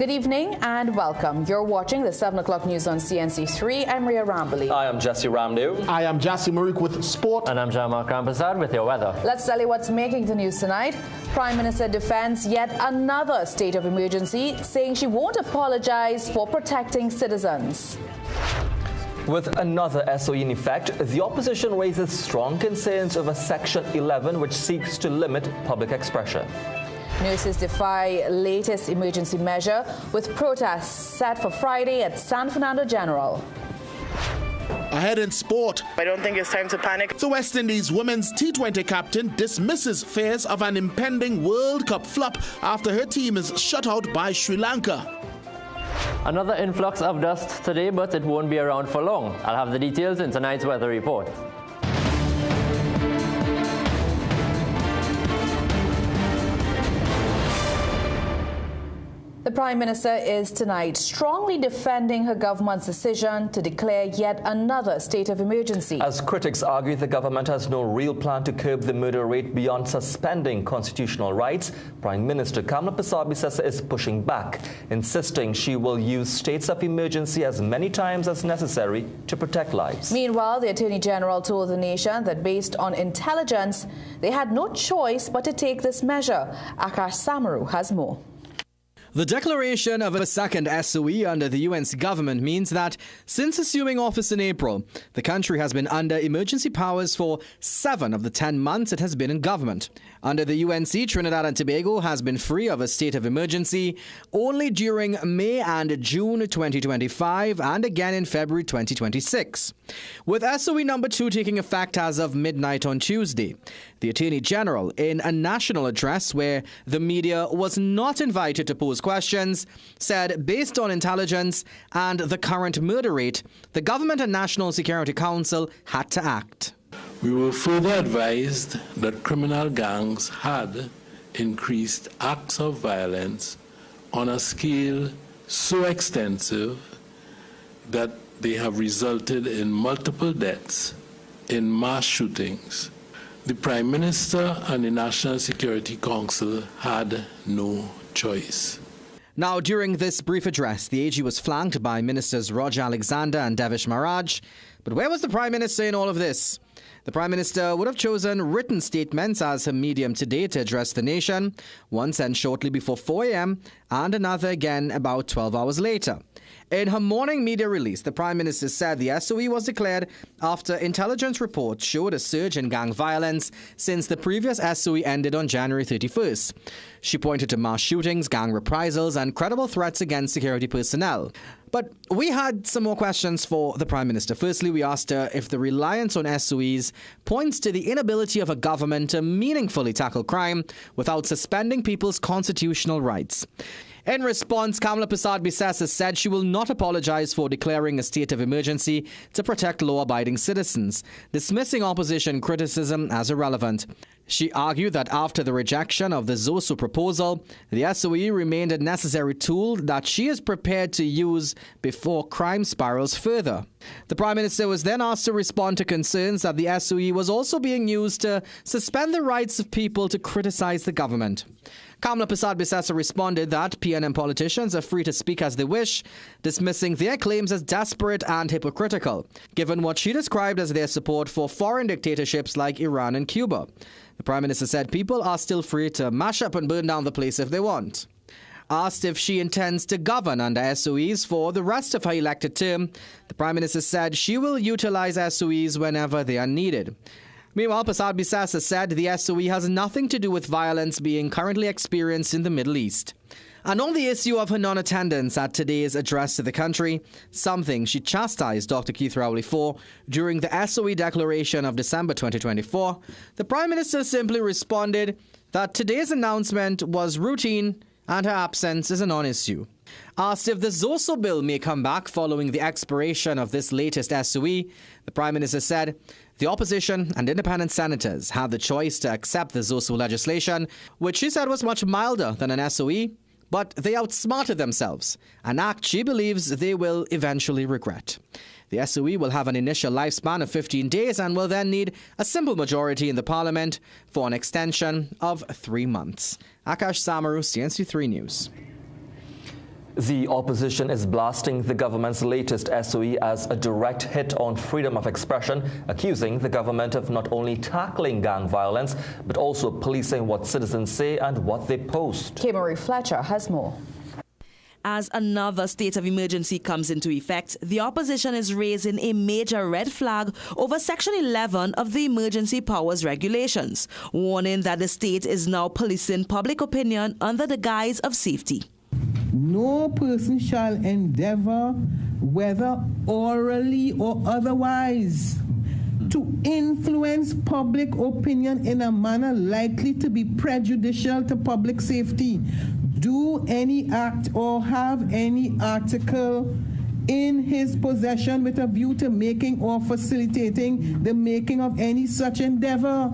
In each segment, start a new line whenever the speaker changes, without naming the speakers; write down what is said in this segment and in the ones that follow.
Good evening and welcome. You're watching the 7 o'clock news on CNC3. I'm Ria Rambali.
I am Jesse Ramdev.
I am Jassi Maruk with sport.
And I'm Jamal Krampasad with your weather.
Let's tell you what's making the news tonight. Prime Minister defends yet another state of emergency, saying she won't apologize for protecting citizens.
With another SOE in effect, the opposition raises strong concerns over Section 11, which seeks to limit public expression.
Nurses defy latest emergency measure, with protests set for Friday at San Fernando General.
Ahead in sport,
I don't think it's time to panic.
the West Indies women's T20 captain dismisses fears of an impending World Cup flop after her team is shut out by Sri Lanka.
Another influx of dust today, but it won't be around for long. I'll have the details in tonight's weather report.
The Prime Minister is tonight strongly defending her government's decision to declare yet another state of emergency.
As critics argue the government has no real plan to curb the murder rate beyond suspending constitutional rights, Prime Minister Kamala Persad-Bissessar is pushing back, insisting she will use states of emergency as many times as necessary to protect lives.
Meanwhile, the Attorney General told the nation that based on intelligence, they had no choice but to take this measure. Akash Samaru has more.
The declaration of a second SOE under the UNC government means that since assuming office in April, the country has been under emergency powers for 7 of the 10 months it has been in government. Under the UNC, Trinidad and Tobago has been free of a state of emergency only during May and June 2025 and again in February 2026. With SOE number 2 taking effect as of midnight on Tuesday, the Attorney General, in a national address where the media was not invited to pose questions, said based on intelligence and the current murder rate, the Government and National Security Council had to act.
We were further advised that criminal gangs had increased acts of violence on a scale so extensive that they have resulted in multiple deaths in mass shootings. The Prime Minister and the National Security Council had no choice.
Now, during this brief address, the AG was flanked by Ministers Roger Alexander and Devish Maharaj. But where was the Prime Minister in all of this? The Prime Minister would have chosen written statements as her medium today to address the nation, one sent shortly before 4 a.m. and another again about 12 hours later. In her morning media release, the Prime Minister said the SOE was declared after intelligence reports showed a surge in gang violence since the previous SOE ended on January 31st. She pointed to mass shootings, gang reprisals, and credible threats against security personnel. But we had some more questions for the Prime Minister. Firstly, we asked her if the reliance on SOEs points to the inability of a government to meaningfully tackle crime without suspending people's constitutional rights. In response, Kamala Persad-Bissessar said she will not apologize for declaring a state of emergency to protect law-abiding citizens, dismissing opposition criticism as irrelevant. She argued that after the rejection of the ZOSU proposal, the SOE remained a necessary tool that she is prepared to use before crime spirals further. The Prime Minister was then asked to respond to concerns that the SOE was also being used to suspend the rights of people to criticize the government. Kamala Persad-Bissessar responded that PNM politicians are free to speak as they wish, dismissing their claims as desperate and hypocritical, given what she described as their support for foreign dictatorships like Iran and Cuba. The Prime Minister said people are still free to mash up and burn down the place if they want. Asked if she intends to govern under SOEs for the rest of her elected term, the Prime Minister said she will utilize SOEs whenever they are needed. Meanwhile, Persad-Bissessar said the SOE has nothing to do with violence being currently experienced in the Middle East. And on the issue of her non-attendance at today's address to the country, something she chastised Dr. Keith Rowley for during the SOE declaration of December 2024, the Prime Minister simply responded that today's announcement was routine and her absence is a non-issue. Asked if the ZOSO bill may come back following the expiration of this latest SOE, the Prime Minister said the opposition and independent senators had the choice to accept the ZOSO legislation, which she said was much milder than an SOE, but they outsmarted themselves, an act she believes they will eventually regret. The SOE will have an initial lifespan of 15 days and will then need a simple majority in the Parliament for an extension of 3 months. Akash Samaru, CNC3 News.
The opposition is blasting the government's latest SOE as a direct hit on freedom of expression, accusing the government of not only tackling gang violence, but also policing what citizens say and what they post.
Kimmery Fletcher has more.
As another state of emergency comes into effect, the opposition is raising a major red flag over Section 11 of the Emergency Powers Regulations, warning that the state is now policing public opinion under the guise of safety.
No person shall endeavor, whether orally or otherwise, to influence public opinion in a manner likely to be prejudicial to public safety, do any act or have any article in his possession with a view to making or facilitating the making of any such endeavor.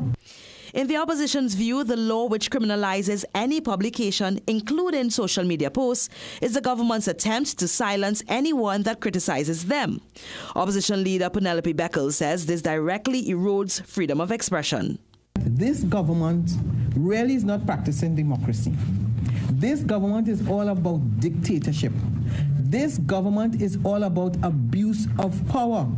In the opposition's view, the law which criminalizes any publication, including social media posts, is the government's attempt to silence anyone that criticizes them. Opposition leader Penelope Beckles says this directly erodes freedom of expression.
This government really is not practicing democracy. This government is all about dictatorship. This government is all about abuse of power.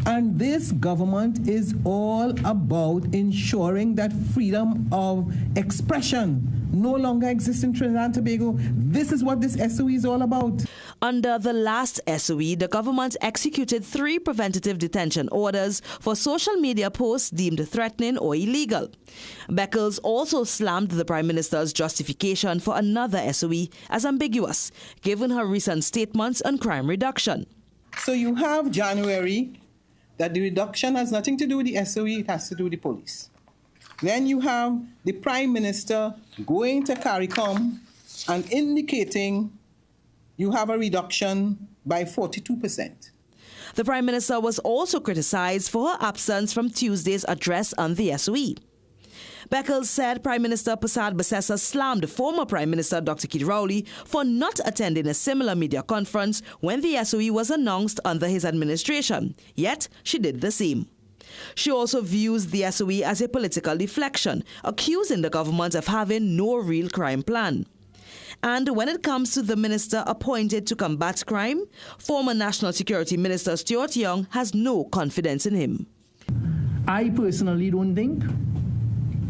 And this government is all about ensuring that freedom of expression no longer exists in Trinidad and Tobago. This is what this SOE is all about.
Under the last SOE, the government executed 3 preventative detention orders for social media posts deemed threatening or illegal. Beckles also slammed the Prime Minister's justification for another SOE as ambiguous, given her recent statements on crime reduction.
So you have January, that the reduction has nothing to do with the SOE, it has to do with the police. Then you have the Prime Minister going to CARICOM and indicating you have a reduction by 42%.
The Prime Minister was also criticized for her absence from Tuesday's address on the SOE. Beckles said Prime Minister Prasad Basesa slammed former Prime Minister Dr. Keith Rowley for not attending a similar media conference when the SOE was announced under his administration, yet she did the same. She also views the SOE as a political deflection, accusing the government of having no real crime plan. And when it comes to the minister appointed to combat crime, former National Security Minister Stuart Young has no confidence in him.
I personally don't think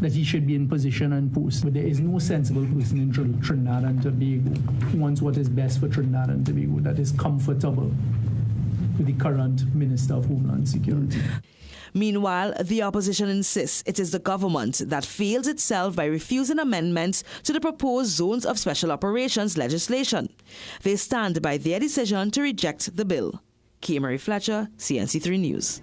that he should be in position and post. But there is no sensible person in Trinidad and Tobago who wants what is best for Trinidad and Tobago, that is comfortable with the current Minister of Homeland Security.
Meanwhile, the opposition insists it is the government that fails itself by refusing amendments to the proposed Zones of Special Operations legislation. They stand by their decision to reject the bill. Kimmery Fletcher, CNC3 News.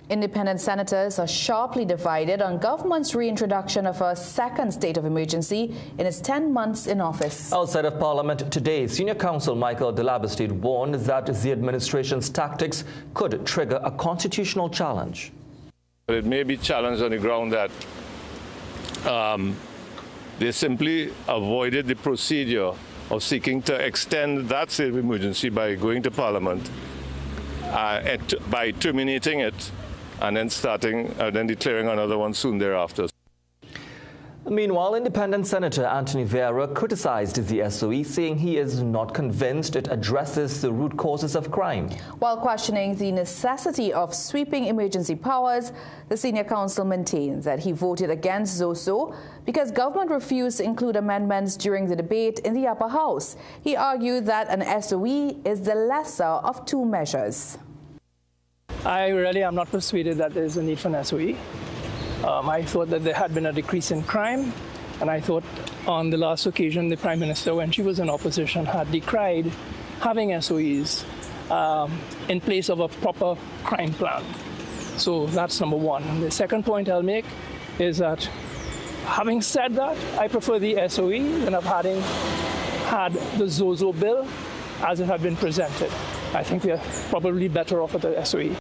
Independent senators are sharply divided on government's reintroduction of a second state of emergency in its 10 months in office.
Outside of Parliament today, Senior Counsel Michael de Labastide warned that the administration's tactics could trigger a constitutional challenge.
It may be challenged on the ground that they simply avoided the procedure of seeking to extend that state of emergency by going to Parliament, by terminating it, and then declaring another one soon thereafter.
Meanwhile, Independent Senator Anthony Vieira criticized the SOE, saying he is not convinced it addresses the root causes of crime.
While questioning the necessity of sweeping emergency powers, the senior counsel maintains that he voted against ZOSO because government refused to include amendments during the debate in the upper house. He argued that an SOE is the lesser of 2 measures.
I really am not persuaded that there is a need for an SOE. I thought that there had been a decrease in crime, and I thought on the last occasion the Prime Minister, when she was in opposition, had decried having SOEs in place of a proper crime plan. So that's number one. And the second point I'll make is that, having said that, I prefer the SOE than of having had the ZOSO bill as it had been presented. I think we are probably better off with the SOE.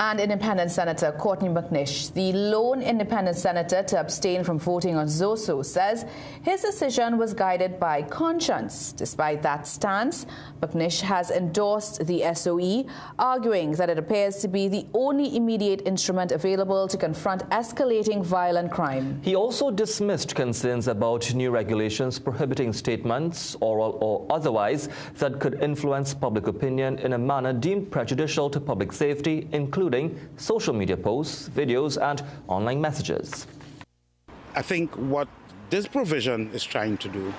And Independent Senator Courtney McNish, the lone independent senator to abstain from voting on Zoso, says his decision was guided by conscience. Despite that stance, McNish has endorsed the SOE, arguing that it appears to be the only immediate instrument available to confront escalating violent crime.
He also dismissed concerns about new regulations prohibiting statements, oral or otherwise, that could influence public opinion in a manner deemed prejudicial to public safety, including social media posts, videos, and online messages.
I think what this provision is trying to do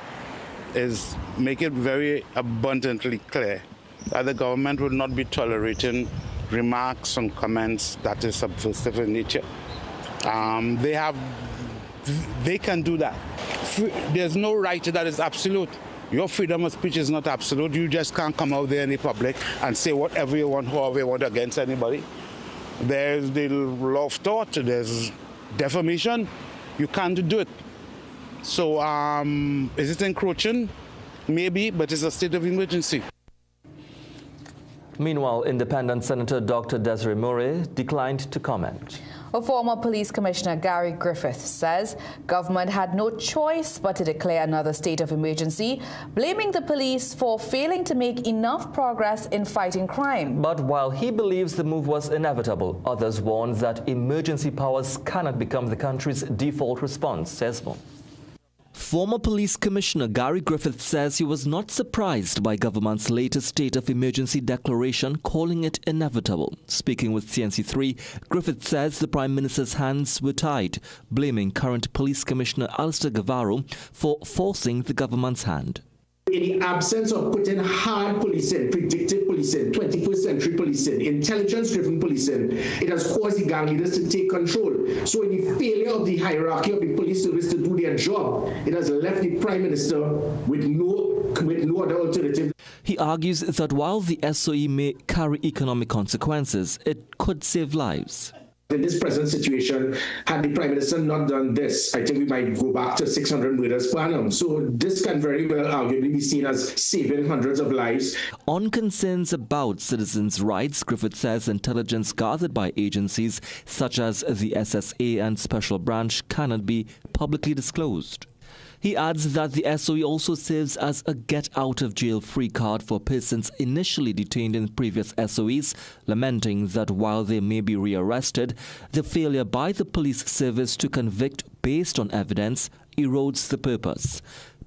is make it very abundantly clear that the government will not be tolerating remarks and comments that is subversive in nature. They can do that. There's no right that is absolute. Your freedom of speech is not absolute. You just can't come out there in the public and say whatever you want, however you want against anybody. There's the law of thought, there's defamation. You can't do it. So is it encroaching? Maybe, but it's a state of emergency.
Meanwhile, Independent Senator Dr. Desiree Murray declined to comment.
A former police commissioner, Gary Griffith, says government had no choice but to declare another state of emergency, blaming the police for failing to make enough progress in fighting crime.
But while he believes the move was inevitable, others warn that emergency powers cannot become the country's default response, says more. Former Police Commissioner Gary Griffith says he was not surprised by government's latest state of emergency declaration, calling it inevitable. Speaking with CNC3, Griffith says the Prime Minister's hands were tied, blaming current Police Commissioner Alistair Gavaro for forcing the government's hand.
In the absence of putting hard policing, predictive policing, 21st century policing, intelligence-driven policing, it has caused the gang leaders to take control. So in the failure of the hierarchy of the police service to do their job, it has left the Prime Minister with no other alternative.
He argues that while the SOE may carry economic consequences, it could save lives.
In this present situation, had the Prime Minister not done this, I think we might go back to 600 murders per annum. So this can very well arguably be seen as saving hundreds of lives.
On concerns about citizens' rights, Griffith says intelligence gathered by agencies such as the SSA and Special Branch cannot be publicly disclosed. He adds that the SOE also serves as a get-out-of-jail-free card for persons initially detained in previous SOEs, lamenting that while they may be rearrested, the failure by the police service to convict based on evidence erodes the purpose.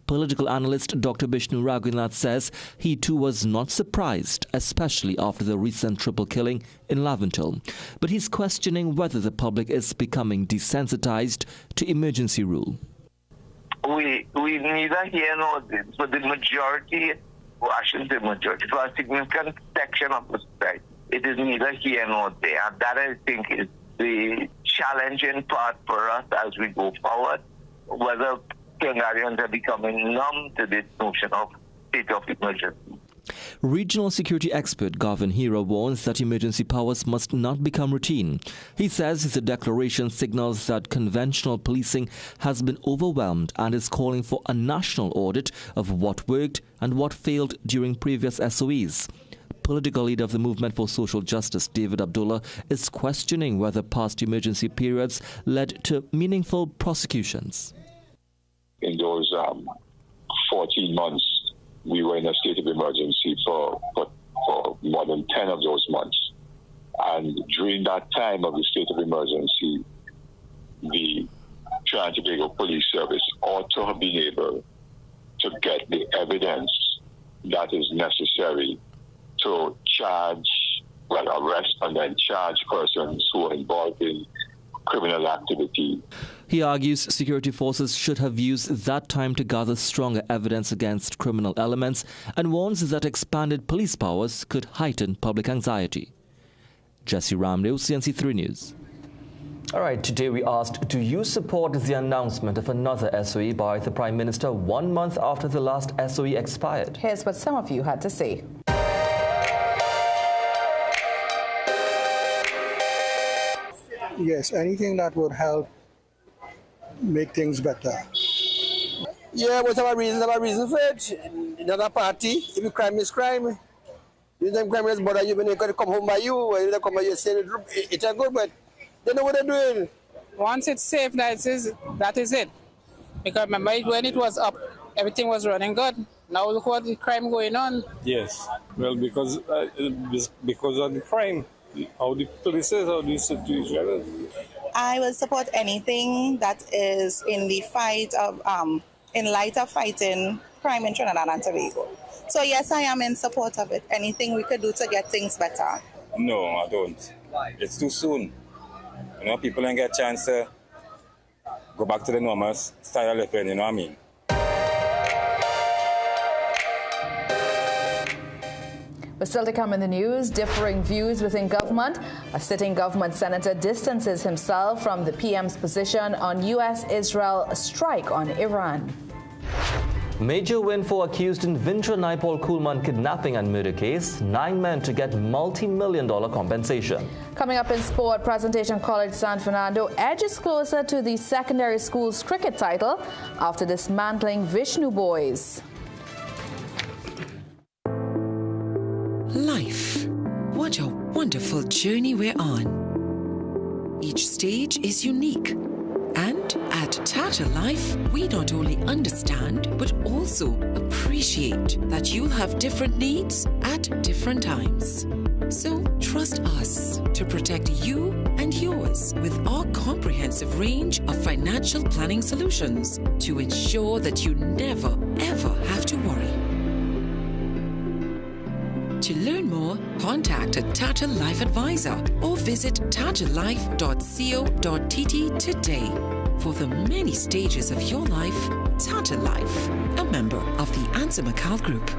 Political analyst Dr. Bishnu Raghunath says he too was not surprised, especially after the recent triple killing in Laventille. But he's questioning whether the public is becoming desensitized to emergency rule.
We neither here nor there, but the majority, well, I shouldn't say majority, for a significant section of the society, it is neither here nor there. And that, I think, is the challenging part for us as we go forward, whether Tongarians are becoming numb to this notion of state of emergency.
Regional security expert Garvin Hira warns that emergency powers must not become routine. He says the declaration signals that conventional policing has been overwhelmed and is calling for a national audit of what worked and what failed during previous SOEs. Political leader of the Movement for Social Justice, David Abdullah, is questioning whether past emergency periods led to meaningful prosecutions.
In those 14 months, we were in a state of emergency for more than 10 of those months. And during that time of the state of emergency, the Trinidad and Tobago Police Service ought to have been able to get the evidence that is necessary to arrest and then charge persons who are involved in criminal activity.
He argues security forces should have used that time to gather stronger evidence against criminal elements and warns that expanded police powers could heighten public anxiety. Jesse Ramdale, CNC3 News. All right, today we asked, do you support the announcement of another SOE by the Prime Minister 1 month after the last SOE expired?
Here's what some of you had to say.
Yes, anything that would help make things better.
Yeah, but our reason for it. Another party, if crime is crime,
Them criminals bother you when they come home by you, when they come by you saying it's a good, but they know what they're doing.
Once it's safe, that is it. Because remember when it was up, everything was running good. Now look what the crime going on.
Yes, well, because of the crime, how the police is, how the situation is.
I will support anything that is in the fight of, in light of fighting crime in Trinidad and Tobago. So yes, I am in support of it. Anything we could do to get things better.
No, I don't. It's too soon. You know, people don't get a chance to go back to the normal style of living, you know what I mean?
But still to come in the news, differing views within government. A sitting government senator distances himself from the PM's position on U.S.-Israel strike on Iran.
Major win for accused in Vindra Naipal Kulman kidnapping and murder case. 9 men to get multi-million-dollar compensation.
Coming up in sport, Presentation College San Fernando edges closer to the secondary school's cricket title after dismantling Vishnu Boys.
Life. What a wonderful journey we're on. Each stage is unique. And at Tata Life, we not only understand, but also appreciate that you'll have different needs at different times. So trust us to protect you and yours with our comprehensive range of financial planning solutions to ensure that you never, ever have to worry. To learn more, contact a Tata Life advisor or visit tatalife.co.tt today. For the many stages of your life, Tata Life, a member of the Ansa McCall Group.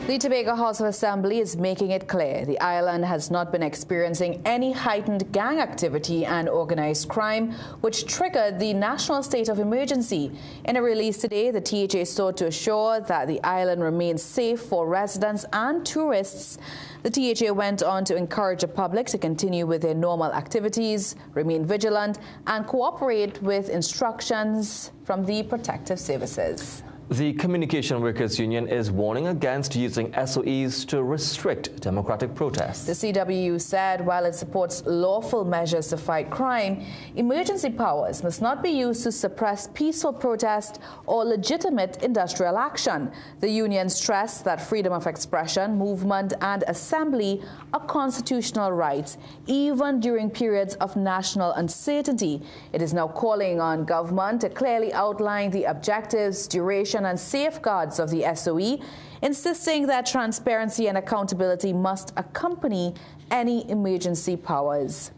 The Tobago House of Assembly is making it clear the island has not been experiencing any heightened gang activity and organized crime, which triggered the national state of emergency. In a release today, the THA sought to assure that the island remains safe for residents and tourists. The THA went on to encourage the public to continue with their normal activities, remain vigilant, and cooperate with instructions from the protective services.
The Communication Workers Union is warning against using SOEs to restrict democratic protests.
The CWU said while it supports lawful measures to fight crime, emergency powers must not be used to suppress peaceful protest or legitimate industrial action. The union stressed that freedom of expression, movement, and assembly are constitutional rights, even during periods of national uncertainty. It is now calling on government to clearly outline the objectives, duration, and safeguards of the SOE, insisting that transparency and accountability must accompany any emergency powers.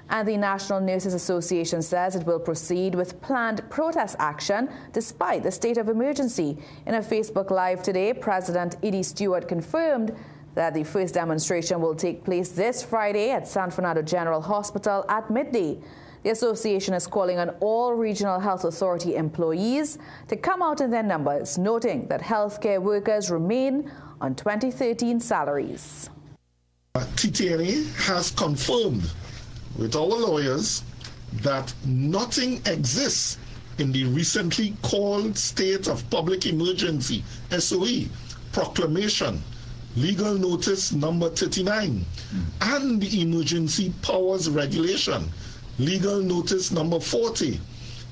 And the National Nurses Association says it will proceed with planned protest action despite the state of emergency. In a Facebook Live today, President Edie Stewart confirmed that the first demonstration will take place this Friday at San Fernando General Hospital at midday. The association is calling on all regional health authority employees to come out in their numbers, noting that healthcare workers remain on 2013 salaries.
TTNA has confirmed with our lawyers that nothing exists in the recently called State of Public Emergency, SOE, proclamation, legal notice number 39, and the Emergency Powers Regulation, legal notice number 40.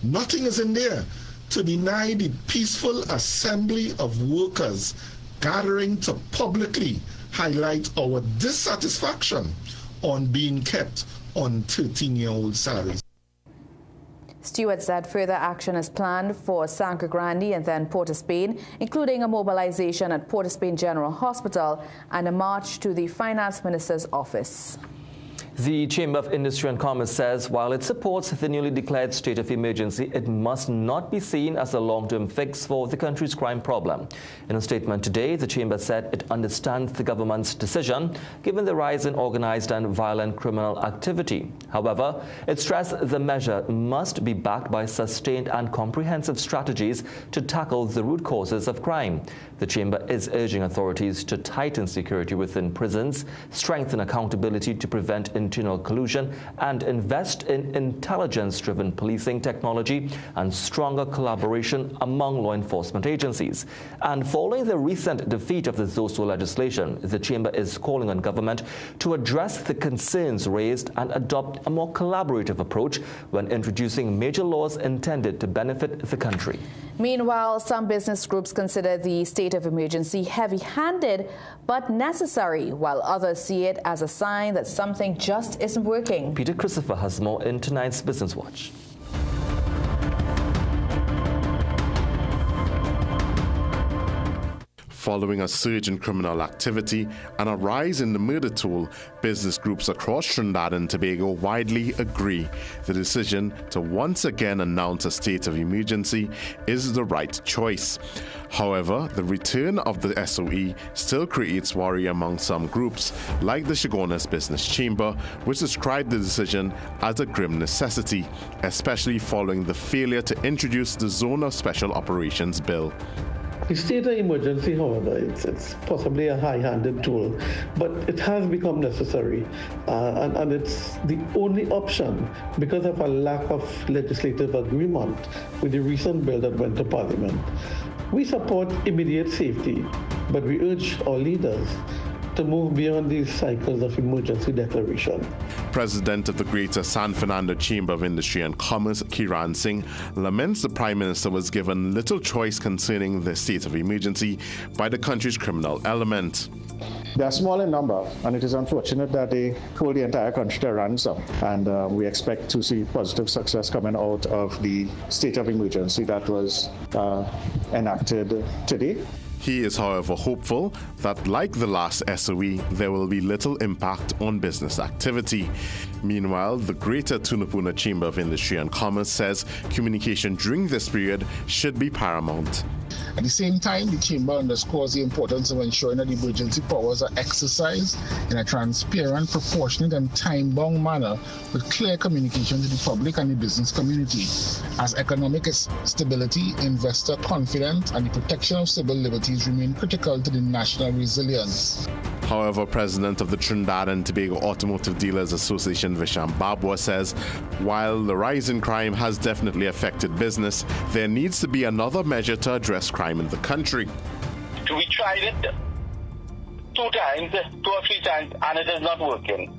Nothing is in there to deny the peaceful assembly of workers gathering to publicly highlight our dissatisfaction on being kept on 13-year-old salaries.
Stewart said further action is planned for Sangre Grande and then Port of Spain, including a mobilization at Port of Spain General Hospital and a march to the Finance Minister's office.
The Chamber of Industry and Commerce says while it supports the newly declared state of emergency, it must not be seen as a long-term fix for the country's crime problem. In a statement today, the Chamber said it understands the government's decision given the rise in organized and violent criminal activity. However, it stressed the measure must be backed by sustained and comprehensive strategies to tackle the root causes of crime. The Chamber is urging authorities to tighten security within prisons, strengthen accountability to prevent internal collusion and invest in intelligence-driven policing technology and stronger collaboration among law enforcement agencies. And following the recent defeat of the ZOSO legislation, the Chamber is calling on government to address the concerns raised and adopt a more collaborative approach when introducing major laws intended to benefit the country.
Meanwhile, some business groups consider the state of emergency heavy-handed but necessary, while others see it as a sign that something just isn't working.
Peter Christopher has more in tonight's Business Watch.
Following a surge in criminal activity and a rise in the murder toll, business groups across Trinidad and Tobago widely agree the decision to once again announce a state of emergency is the right choice. However, the return of the SOE still creates worry among some groups, like the Chaguanas Business Chamber, which described the decision as a grim necessity, especially following the failure to introduce the Zone of Special Operations Bill.
The state of emergency, however, it's possibly a high-handed tool, but it has become necessary, and it's the only option because of a lack of legislative agreement with the recent bill that went to Parliament. We support immediate safety, but we urge our leaders to move beyond these cycles of emergency declaration.
President of the Greater San Fernando Chamber of Industry and Commerce, Kiran Singh, laments the Prime Minister was given little choice concerning the state of emergency by the country's criminal element.
They are small in number, and it is unfortunate that they hold the entire country to ransom. And we expect to see positive success coming out of the state of emergency that was enacted today.
He is, however, hopeful that, like the last SOE, there will be little impact on business activity. Meanwhile, the Greater Tunapuna Chamber of Industry and Commerce says communication during this period should be paramount.
At the same time, the Chamber underscores the importance of ensuring that emergency powers are exercised in a transparent, proportionate and time-bound manner with clear communication to the public and the business community, as economic stability, investor confidence and the protection of civil liberties remain critical to the national resilience.
However, President of the Trinidad and Tobago Automotive Dealers Association, Visham Babwa, says while the rise in crime has definitely affected business, there needs to be another measure to address crime in the country.
We tried it 2 or 3 times, and it is not working.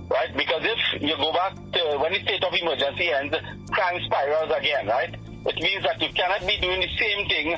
Right? Because if you go back to when the state of emergency ends, crime spirals again, right? It means that you cannot be doing the same thing,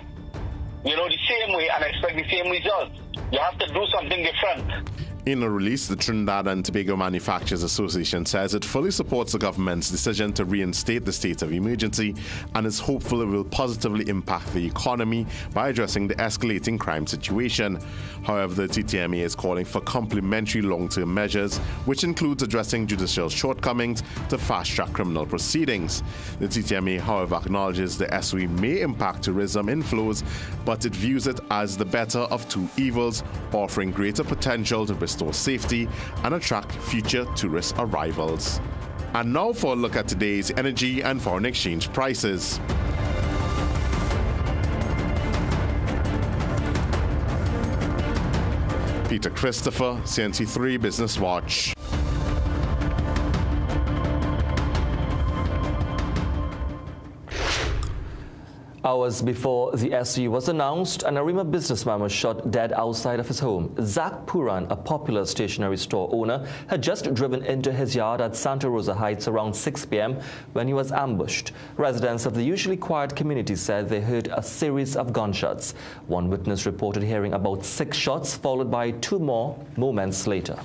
the same way and expect the same results. You have to do something different.
In a release, the Trinidad and Tobago Manufacturers Association says it fully supports the government's decision to reinstate the state of emergency and is hopeful it will positively impact the economy by addressing the escalating crime situation. However, the TTMA is calling for complementary long-term measures, which includes addressing judicial shortcomings to fast-track criminal proceedings. The TTMA, however, acknowledges the SOE may impact tourism inflows, but it views it as the better of 2 evils, offering greater potential to restore safety and attract future tourist arrivals. And now for a look at today's energy and foreign exchange prices. Peter Christopher, CNC3 Business Watch.
Hours before the SU was announced, an Arima businessman was shot dead outside of his home. Zach Puran, a popular stationery store owner, had just driven into his yard at Santa Rosa Heights around 6 p.m. when he was ambushed. Residents of the usually quiet community said they heard a series of gunshots. One witness reported hearing about 6 shots, followed by 2 more moments later.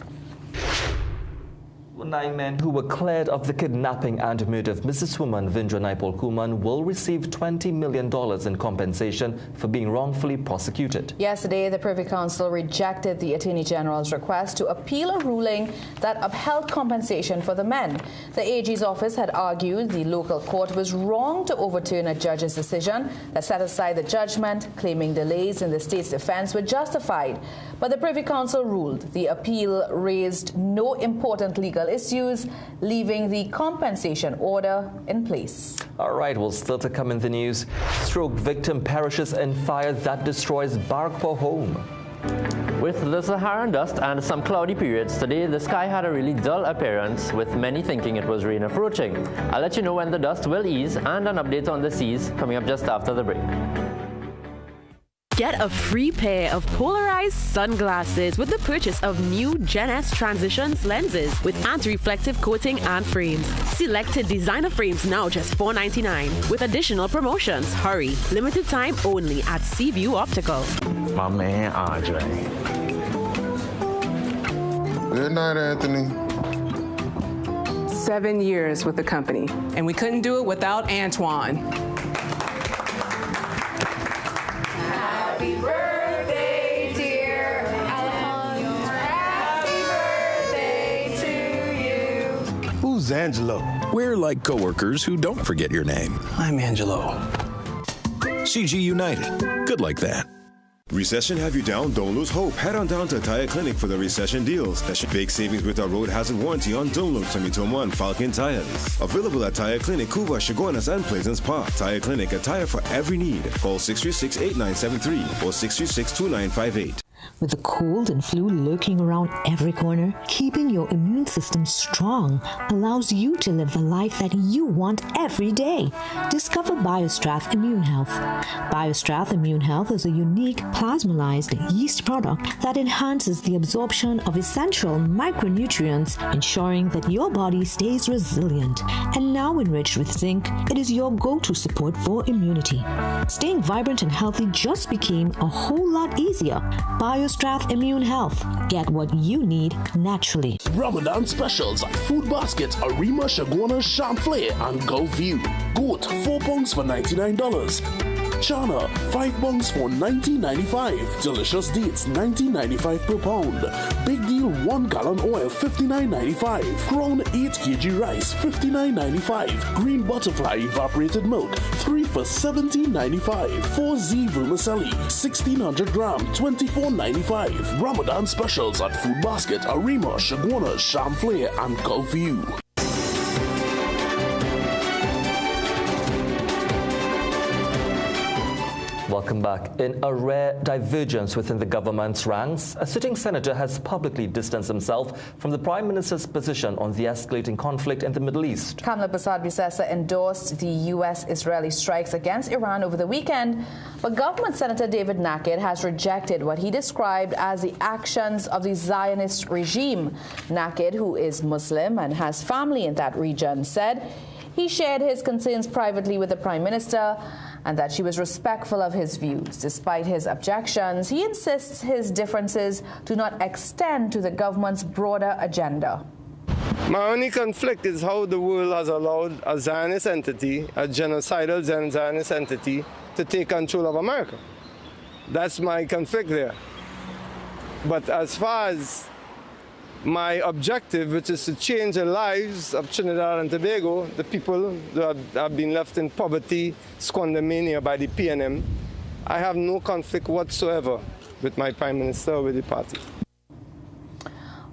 9 men who were cleared of the kidnapping and murder of Mrs. Woman Vindra Naipal Kuman will receive $20 million in compensation for being wrongfully prosecuted.
Yesterday, the Privy Council rejected the Attorney General's request to appeal a ruling that upheld compensation for the men. The AG's office had argued the local court was wrong to overturn a judge's decision that set aside the judgment, claiming delays in the state's defense were justified. But the Privy Council ruled the appeal raised no important legal issues, leaving the compensation order in place.
All right, well, still to come in the news. Stroke victim perishes in fire that destroys Barkpo home.
With the Saharan dust and some cloudy periods today, the sky had a really dull appearance, with many thinking it was rain approaching. I'll let you know when the dust will ease and an update on the seas coming up just after the break.
Get a free pair of polarized sunglasses with the purchase of new Gen S Transitions lenses with anti-reflective coating and frames. Selected designer frames now just $4.99 with additional promotions. Hurry, limited time only at Seaview Optical.
My man Andre.
Good night, Anthony.
7 years with the company, and we couldn't do it without Antoine.
Happy birthday, dear Alejandro. Happy birthday to you.
Who's Angelo? We're like coworkers who don't forget your name. I'm Angelo. CG United. Good like that.
Recession have you down? Don't lose hope. Head on down to Tire Clinic for the recession deals. That should big savings with our road hazard warranty on Dunlop 2021 Falcon tires. Available at Tire Clinic, Cuba, Chaguanas, and Pleasance Park. Tire Clinic, a tire for every need. Call 636-8973 or 636-2958.
With the cold and flu lurking around every corner, keeping your immune system strong allows you to live the life that you want every day. Discover BioStrath Immune Health. BioStrath Immune Health is a unique plasmalized yeast product that enhances the absorption of essential micronutrients, ensuring that your body stays resilient. And now enriched with zinc, it is your go-to support for immunity. Staying vibrant and healthy just became a whole lot easier. BioStrath Immune Health. Get what you need naturally.
Ramadan specials at Food Basket, Arima, Chaguanas, Champlain, and Gulf View. Goat, 4 pounds for $99. Chana, 5 pounds for $19.95. Delicious dates, $19.95 per pound. Big deal, 1 gallon oil, $59.95. Crown 8 kg rice, $59.95. Green butterfly evaporated milk, 3 for $17.95. 4Z vermicelli, 1600 gram, $24.95. Ramadan specials at Food Basket, Arima, Chaguanas, Champlain, and Gulf View.
Welcome back. In a rare divergence within the government's ranks, a sitting senator has publicly distanced himself from the Prime Minister's position on the escalating conflict in the Middle East.
Kamla Prasad-Bissessar endorsed the U.S.-Israeli strikes against Iran over the weekend, but Government Senator David Naked has rejected what he described as the actions of the Zionist regime. Naked, who is Muslim and has family in that region, said he shared his concerns privately with the Prime Minister and that she was respectful of his views. Despite his objections, he insists his differences do not extend to the government's broader agenda.
My only conflict is how the world has allowed a Zionist entity, a genocidal Zionist entity, to take control of America. That's my conflict there. But as far as my objective, which is to change the lives of Trinidad and Tobago, the people that have been left in poverty, squandermania by the PNM, I have no conflict whatsoever with my Prime Minister or with the party.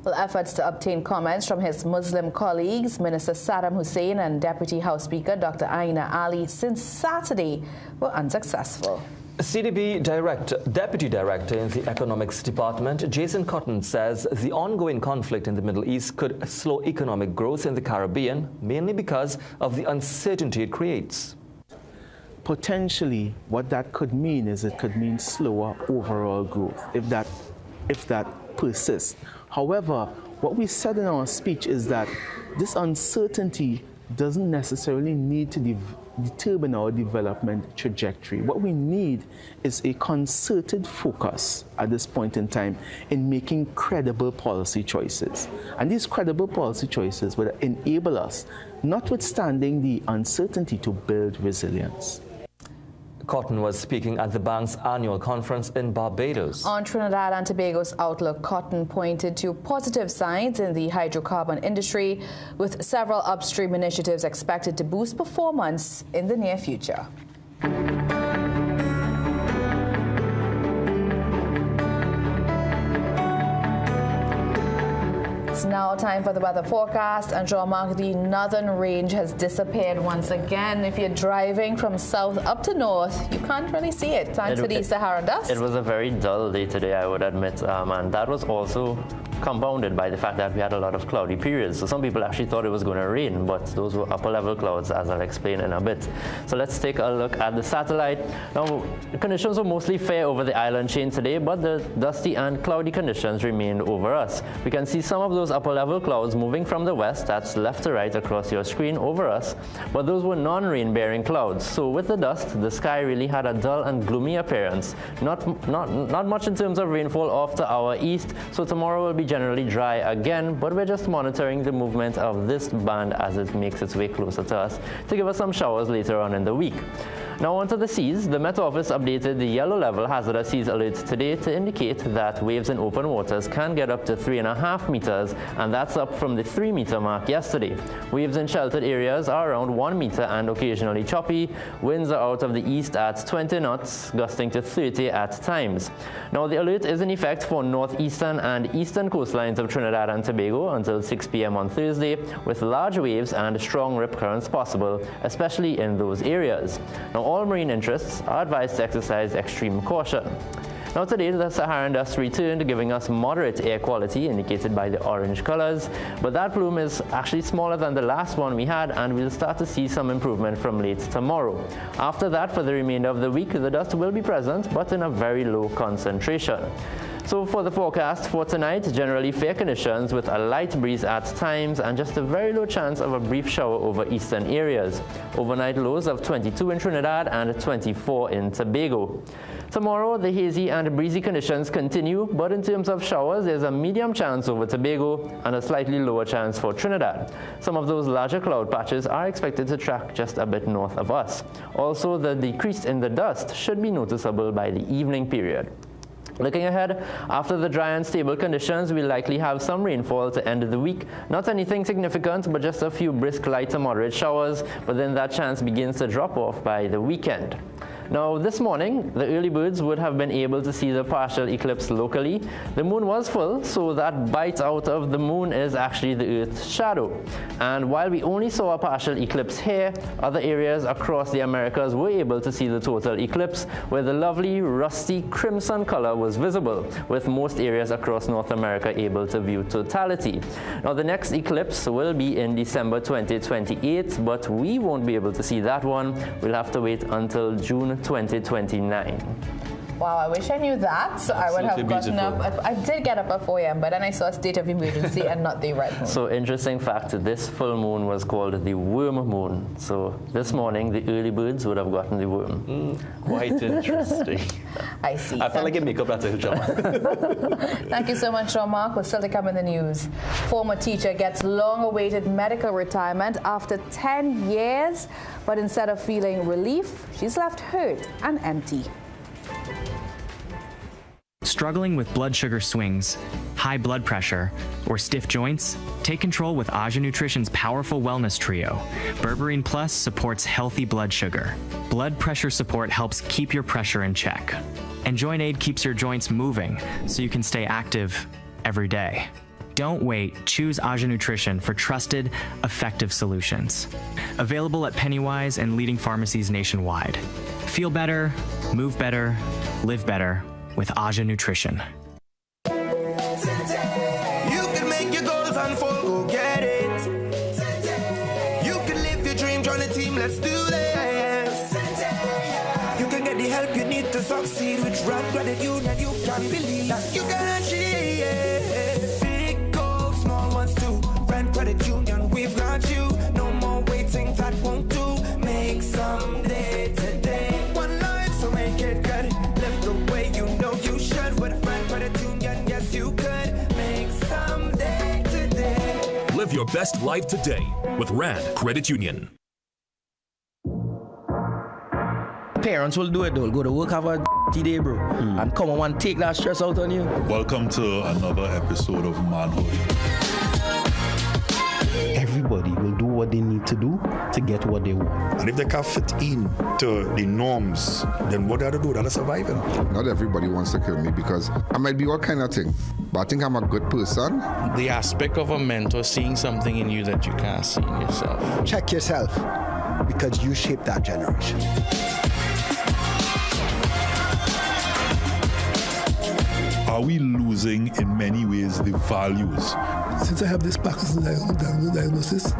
Well, efforts to obtain comments from his Muslim colleagues, Minister Saddam Hussein and Deputy House Speaker Dr. Aina Ali, since Saturday were unsuccessful.
CDB Deputy Director in the Economics Department, Jason Cotton, says the ongoing conflict in the Middle East could slow economic growth in the Caribbean, mainly because of the uncertainty it creates.
Potentially, what that could mean is it could mean slower overall growth if that persists. However, what we said in our speech is that this uncertainty doesn't necessarily need to determine our development trajectory. What we need is a concerted focus at this point in time in making credible policy choices. And these credible policy choices will enable us, notwithstanding the uncertainty, to build resilience.
Cotton was speaking at the bank's annual conference in Barbados.
On Trinidad and Tobago's outlook, Cotton pointed to positive signs in the hydrocarbon industry, with several upstream initiatives expected to boost performance in the near future. It's now time for the weather forecast, and Jean-Marc, the northern range has disappeared once again. If you're driving from south up to north, you can't really see it thanks to the Saharan dust.
It was a very dull day today, I would admit, and that was also compounded by the fact that we had a lot of cloudy periods. So some people actually thought it was going to rain, but those were upper level clouds, as I'll explain in a bit. So let's take a look at the satellite. Now, conditions were mostly fair over the island chain today, but the dusty and cloudy conditions remained over us. We can see some of those upper level clouds moving from the west, that's left to right across your screen over us, but those were non-rain bearing clouds. So with the dust, the sky really had a dull and gloomy appearance. Not much in terms of rainfall off to our east, so tomorrow will be generally dry again, but we're just monitoring the movement of this band as it makes its way closer to us to give us some showers later on in the week. Now onto the seas. The Met Office updated the yellow level hazardous seas alert today to indicate that waves in open waters can get up to 3.5 meters, and that's up from the 3 meter mark yesterday. Waves in sheltered areas are around 1 meter and occasionally choppy. Winds are out of the east at 20 knots, gusting to 30 at times. Now the alert is in effect for northeastern and eastern coastlines of Trinidad and Tobago until 6 p.m. on Thursday, with large waves and strong rip currents possible, especially in those areas. Now all marine interests are advised to exercise extreme caution. Now today, the Saharan dust returned, giving us moderate air quality indicated by the orange colors, but that plume is actually smaller than the last one we had, and we'll start to see some improvement from late tomorrow. After that, for the remainder of the week, the dust will be present, but in a very low concentration. So for the forecast for tonight, generally fair conditions with a light breeze at times and just a very low chance of a brief shower over eastern areas. Overnight lows of 22 in Trinidad and 24 in Tobago. Tomorrow, the hazy and breezy conditions continue, but in terms of showers, there's a medium chance over Tobago and a slightly lower chance for Trinidad. Some of those larger cloud patches are expected to track just a bit north of us. Also, the decrease in the dust should be noticeable by the evening period. Looking ahead, after the dry and stable conditions, we'll likely have some rainfall to end the week. Not anything significant, but just a few brisk light to moderate showers, but then that chance begins to drop off by the weekend. Now, this morning, the early birds would have been able to see the partial eclipse locally. The moon was full, so that bite out of the moon is actually the Earth's shadow. And while we only saw a partial eclipse here, other areas across the Americas were able to see the total eclipse, where the lovely rusty crimson color was visible, with most areas across North America able to view totality. Now, the next eclipse will be in December 2028, but we won't be able to see that one. We'll have to wait until June 2029.
Wow, I wish I knew that. So I would have gotten up. I did get up at 4 a.m., but then I saw a state of emergency and not the red moon.
So interesting fact, this full moon was called the worm moon. So this morning, the early birds would have gotten the worm.
Quite interesting.
I see.
I felt like a makeup artist, Jean-Marc.
Thank you so much, Jean-Marc. We're still to come in the news. Former teacher gets long-awaited medical retirement after 10 years, but instead of feeling relief, she's left hurt and empty.
Struggling with blood sugar swings, high blood pressure, or stiff joints? Take control with Aja Nutrition's powerful wellness trio. Berberine Plus supports healthy blood sugar. Blood pressure support helps keep your pressure in check. And Joint Aid keeps your joints moving so you can stay active every day. Don't wait. Choose Aja Nutrition for trusted, effective solutions. Available at Pennywise and leading pharmacies nationwide. Feel better, move better, live better with Aja Nutrition.
You can make your goals unfold, go get it. You can live your dream, join the team, let's do this. You can get the help you need to succeed with Rand Credit Union. You can believe that you can achieve big goals, small ones too. Rand Credit Union, we've got you. No more waiting, that won't do. Make someday today. One life, so make it good. Live the way you know you should. With Rand Credit Union, yes you could. Make someday today.
Live your best life today with Rand Credit Union.
Parents will do it, they'll go to work, have a day, bro, and come on and take that stress out on you.
Welcome to another episode of Manhood. everybody will do what they need to do to get what they want.
And if they can't fit in to the norms, then what do they do? They're surviving.
Not everybody wants to kill me because I might be all kind of thing, but I think I'm a good person.
The aspect of a mentor seeing something in you that you can't see in yourself.
Check yourself, because you shaped that generation.
Are we losing in many ways the values?
Since I have this practice of diagnosis,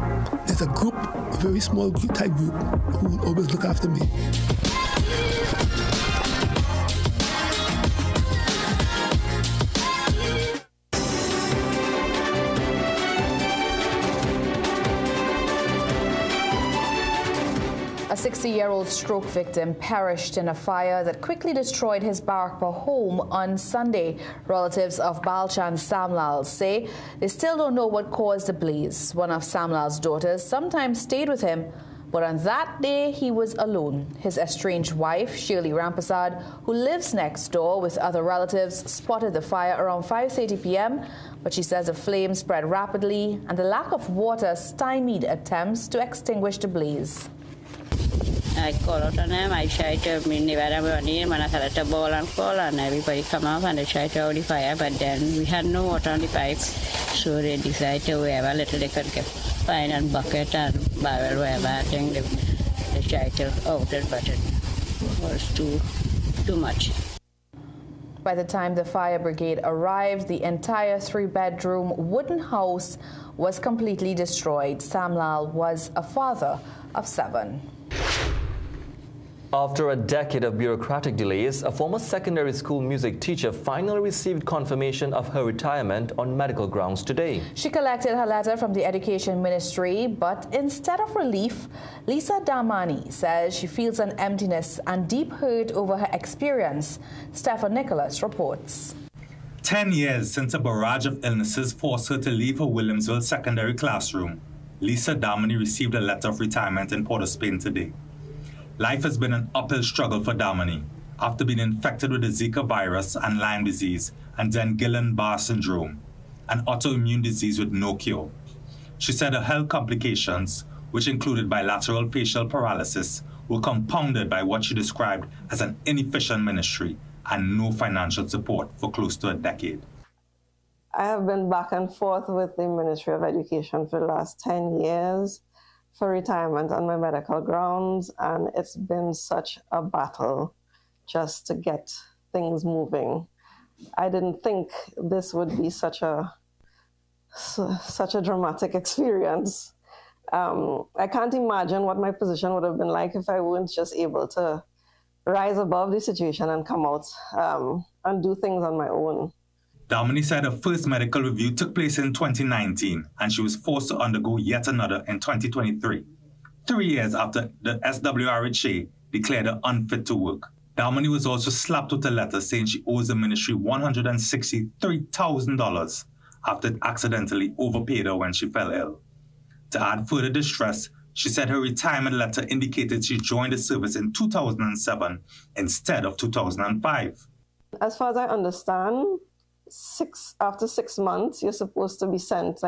there's a group, a very small type group, who will always look after me.
A 60-year-old stroke victim perished in a fire that quickly destroyed his Barakpur home on Sunday. Relatives of Balchan Samlal say they still don't know what caused the blaze. One of Samlal's daughters sometimes stayed with him, but on that day he was alone. His estranged wife, Shirley Rampasad, who lives next door with other relatives, spotted the fire around 5:30 p.m., but she says the flames spread rapidly and the lack of water stymied attempts to extinguish the blaze.
I call out on them, I tried to a ball and call, and everybody come up and they tried to out the fire, but then we had no water on the pipes, so they decided to wherever little they could get, find and bucket and barrel, wherever. I think they tried to out it, but it was too much.
By the time the fire brigade arrived, the entire 3-bedroom wooden house was completely destroyed. Samlal was a father of 7.
After a decade of bureaucratic delays, a former secondary school music teacher finally received confirmation of her retirement on medical grounds today.
She collected her letter from the Education Ministry, but instead of relief, Lisa Damani says she feels an emptiness and deep hurt over her experience. Stefan Nicholas reports.
10 years since a barrage of illnesses forced her to leave her Williamsville secondary classroom, Lisa Damani received a letter of retirement in Port of Spain today. Life has been an uphill struggle for Damani after being infected with the Zika virus and Lyme disease and then Guillain-Barré syndrome, an autoimmune disease with no cure. She said her health complications, which included bilateral facial paralysis, were compounded by what she described as an inefficient ministry and no financial support for close to a decade.
I have been back and forth with the Ministry of Education for the last 10 years for retirement on my medical grounds, and it's been such a battle just to get things moving. I didn't think this would be such a dramatic experience. I can't imagine what my position would have been like if I weren't just able to rise above the situation and come out and do things on my own.
Damani said her first medical review took place in 2019, and she was forced to undergo yet another in 2023, 3 years after the SWRHA declared her unfit to work. Damani was also slapped with a letter saying she owes the ministry $163,000 after it accidentally overpaid her when she fell ill. To add further distress, she said her retirement letter indicated she joined the service in 2007 instead of 2005.
As far as I understand, after 6 months, you're supposed to be sent,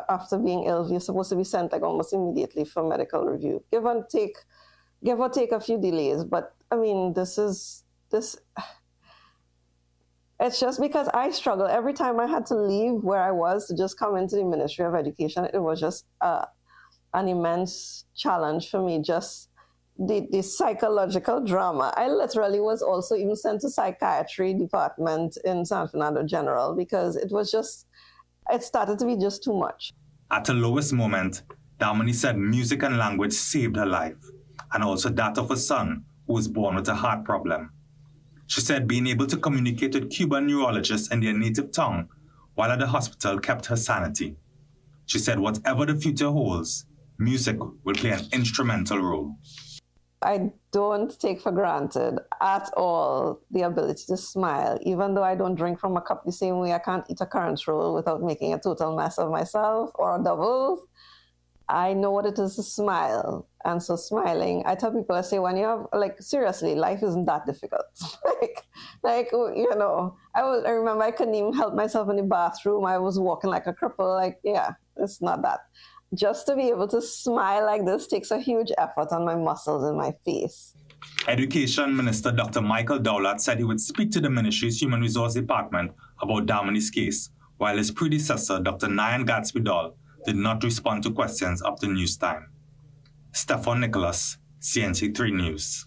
after being ill, you're supposed to be sent almost immediately for medical review. Give or take a few delays. But I mean, it's just because I struggle. Every time I had to leave where I was to just come into the Ministry of Education, it was just an immense challenge for me, just the psychological drama. I literally was also even sent to psychiatry department in San Fernando General because it started to be just too much.
At her lowest moment, Damani said music and language saved her life, and also that of her son, who was born with a heart problem. She said being able to communicate with Cuban neurologists in their native tongue while at the hospital kept her sanity. She said whatever the future holds, music will play an instrumental role.
I don't take for granted at all the ability to smile. Even though I don't drink from a cup the same way I can't eat a currant roll without making a total mess of myself or a double, I know what it is to smile. And so smiling, I tell people, I say, when you have, seriously, life isn't that difficult. I remember I couldn't even help myself in the bathroom. I was walking like a cripple. It's not that. Just to be able to smile like this takes a huge effort on my muscles in my face.
Education Minister Dr. Michael Dowlett said he would speak to the ministry's Human Resource Department about Damini's case, while his predecessor, Dr. Nyan Gatsby-Dahl, did not respond to questions up to news time. Stefan Nicholas, CNC3 News.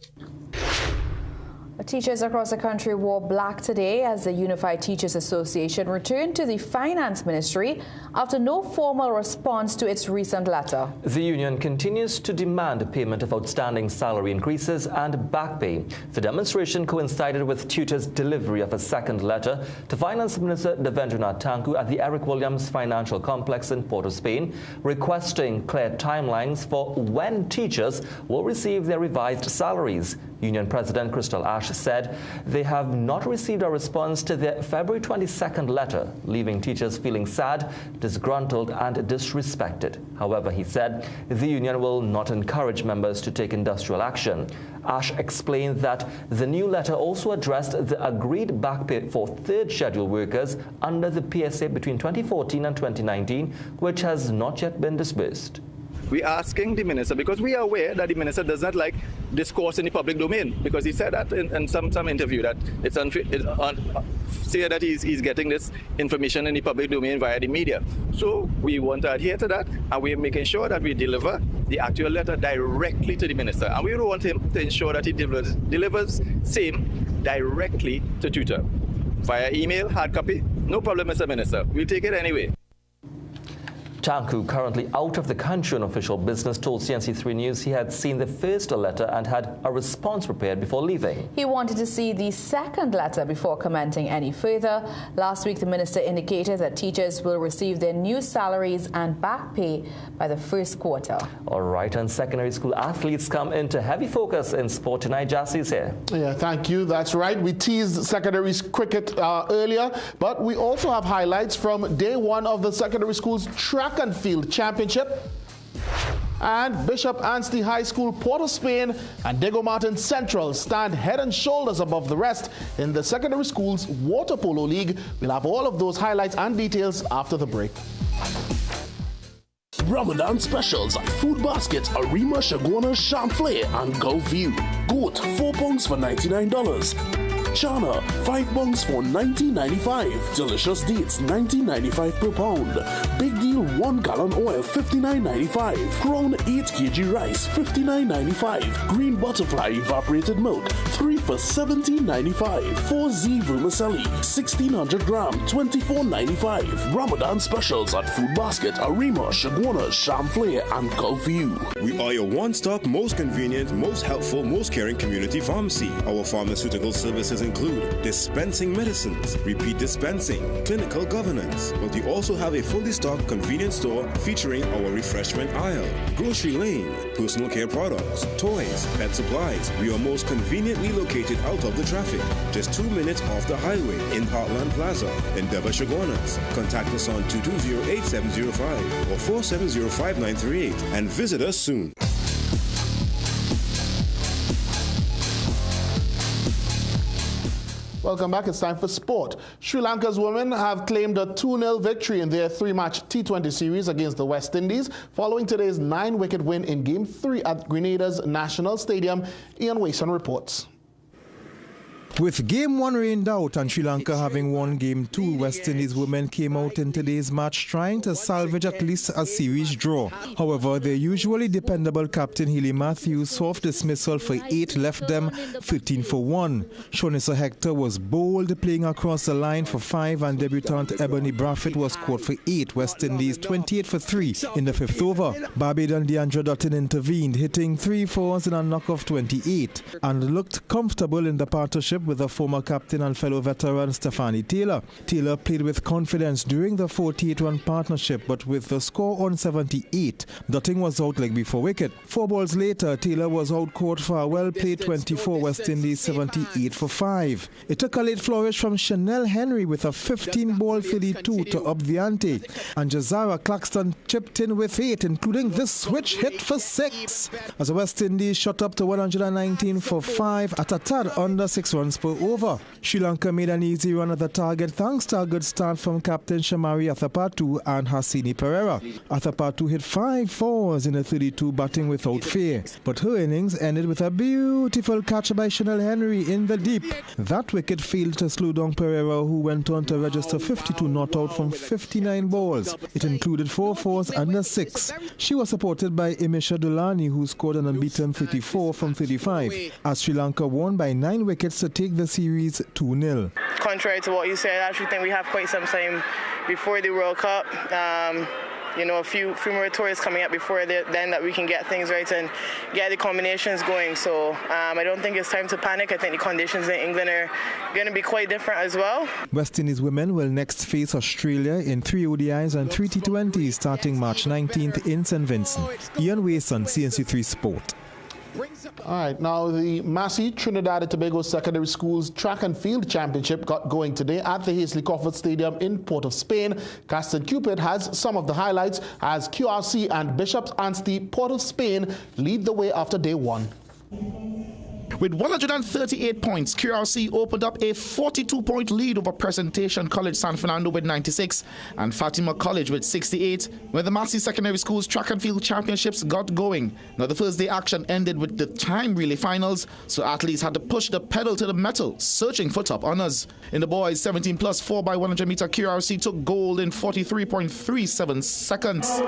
Teachers across the country wore black today as the Unified Teachers Association returned to the Finance Ministry after no formal response to its recent letter.
The union continues to demand payment of outstanding salary increases and back pay. The demonstration coincided with tutors' delivery of a second letter to Finance Minister Devendra Tanku at the Eric Williams Financial Complex in Port of Spain, requesting clear timelines for when teachers will receive their revised salaries. Union President Crystal Ash said they have not received a response to their February 22nd letter, leaving teachers feeling sad, disgruntled and disrespected. However, he said the union will not encourage members to take industrial action. Ash explained that the new letter also addressed the agreed back pay for third schedule workers under the PSA between 2014 and 2019, which has not yet been disbursed.
We're asking the minister, because we are aware that the minister does not like discourse in the public domain, because he said that in some interview that say that he's getting this information in the public domain via the media. So we want to adhere to that, and we're making sure that we deliver the actual letter directly to the minister. And we want him to ensure that he delivers same directly to tutor. Via email, hard copy, no problem, Mr. Minister. We'll take it anyway.
Tanku, currently out of the country on official business, told CNC3 News he had seen the first letter and had a response prepared before leaving.
He wanted to see the second letter before commenting any further. Last week, the minister indicated that teachers will receive their new salaries and back pay by the first quarter.
All right, and secondary school athletes come into heavy focus in sport tonight. Jassy is here.
Yeah, thank you. That's right. We teased secondary cricket earlier, but we also have highlights from day one of the secondary school's track and field championship. And Bishop Anstey High School, Port of Spain, and Diego Martin Central stand head and shoulders above the rest in the secondary school's water polo league. We'll have all of those highlights and details after the break.
Ramadan specials at Food Basket, Arima, Shagwana, Champlain, and Gulf View. Goat, 4 pounds for $99. Chana, 5 bungs for $19.95. Delicious dates, $19.95 per pound. Big deal, 1 gallon oil, $59.95. Crown 8 kg rice, $59.95. Green butterfly evaporated milk, 3 for $17.95. 4Z vermicelli, 1600 gram, $24.95. Ramadan specials at Food Basket, Arima, Shagwana, Champlain, and Gulf View.
We are your one-stop, most convenient, most helpful, most caring community pharmacy. Our pharmaceutical services include dispensing medicines, repeat dispensing, clinical governance, but we also have a fully stocked convenience store featuring our refreshment aisle, grocery lane, personal care products, toys, pet supplies. We are most conveniently located out of the traffic, just 2 minutes off the highway in Heartland Plaza in Deba Shagonas. Contact us on 220-8705 or 470-5938 and visit us soon.
Welcome back. It's time for sport. Sri Lanka's women have claimed a 2-0 victory in their 3-match T20 series against the West Indies following today's 9-wicket win in Game 3 at Grenada's National Stadium. Ian Wason reports.
With Game 1 rained out and Sri Lanka having won Game 2, West Indies women came out in today's match trying to salvage at least a series draw. However, their usually dependable captain Healy Matthews' soft dismissal for 8 left them 13 for 1. Shonisa Hector was bold, playing across the line for 5, and debutant Ebony Braffett was caught for 8. West Indies 28 for 3 in the 5th over. Barbade and Deandra Dutton intervened, hitting 3 fours in a knock of 28, and looked comfortable in the partnership with the former captain and fellow veteran Stephanie Taylor. Taylor played with confidence during the 48-run partnership, but with the score on 78, Dutton was out leg before wicket. 4 balls later, Taylor was out caught for a well-played 24, West Indies 78 for 5. It took a late flourish from Chanel Henry with a 15-ball 32 to up the ante, and Jazara Claxton chipped in with 8, including this switch hit for 6, as the West Indies shot up to 119 for 5 at a tad under 6 runs balls per over. Sri Lanka made an easy run at the target thanks to a good start from captain Shamari Athapattu and Hasini Pereira. Athapattu hit 5 fours in a 32 batting without fear, but her innings ended with a beautiful catch by Chanel Henry in the deep. That wicket failed to slow down Pereira, who went on to register 52 not out from 59 balls. It included 4 fours and a 6. She was supported by Imisha Dulani, who scored an unbeaten 34 from 35, as Sri Lanka won by 9 wickets to take the series 2-0.
Contrary to what you said, I actually think we have quite some time before the World Cup. You know, a few more tours coming up before then that we can get things right and get the combinations going. So I don't think it's time to panic. I think the conditions in England are going to be quite different as well.
West Indies women will next face Australia in 3 ODIs and 3 T20s starting March 19th in St. Vincent. Ian Wason, CNC3 Sport.
All right, now the Massey Trinidad and Tobago Secondary Schools Track and Field Championship got going today at the Hazley Crawford Stadium in Port of Spain. Caston Cupid has some of the highlights as QRC and Bishop's Anstey Port of Spain lead the way after day 1.
With 138 points, QRC opened up a 42-point lead over Presentation College San Fernando with 96 and Fatima College with 68, when the Massey Secondary Schools Track and Field Championships got going. Now, the first day action ended with the time relay finals, so athletes had to push the pedal to the metal, searching for top honors. In the boys 17+ 4x100 meter, QRC took gold in 43.37 seconds.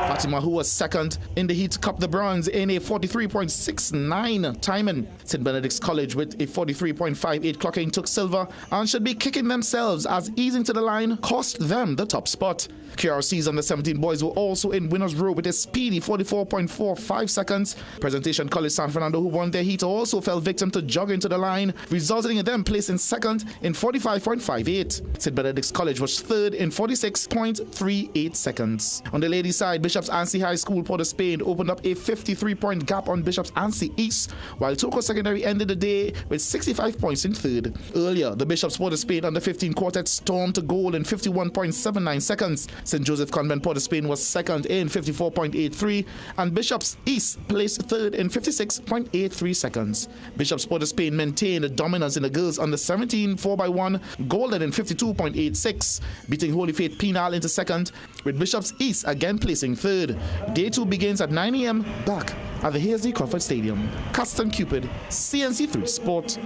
Fatima, who was second in the heat, cupped the bronze in a 43.69 timing. St. Benedict's College with a 43.58 clocking took silver and should be kicking themselves as easing to the line cost them the top spot. QRC's under 17 boys were also in winner's row with a speedy 44.45 seconds. Presentation College San Fernando, who won their heat, also fell victim to jogging to the line, resulting in them placing second in 45.58. St. Benedict's College was third in 46.38 seconds. On the ladies' side, Bishop's Anstey High School Port of Spain opened up a 53-point gap on Bishop's Anstey East, while Toko Secondary ended the day with 65 points in third. Earlier, the Bishop's Port of Spain under 15 quartet stormed to goal in 51.79 seconds. St. Joseph Convent Port of Spain was second in 54.83, and Bishop's East placed third in 56.83 seconds. Bishop's Port of Spain maintained a dominance in the girls under 17 4x1, golden in 52.86, beating Holy Faith Penal into second, with Bishop's East again placing third. Day 2 begins at 9 a.m. back at the Hazley Crawford Stadium. Caston Cupid, CNC3 Sport.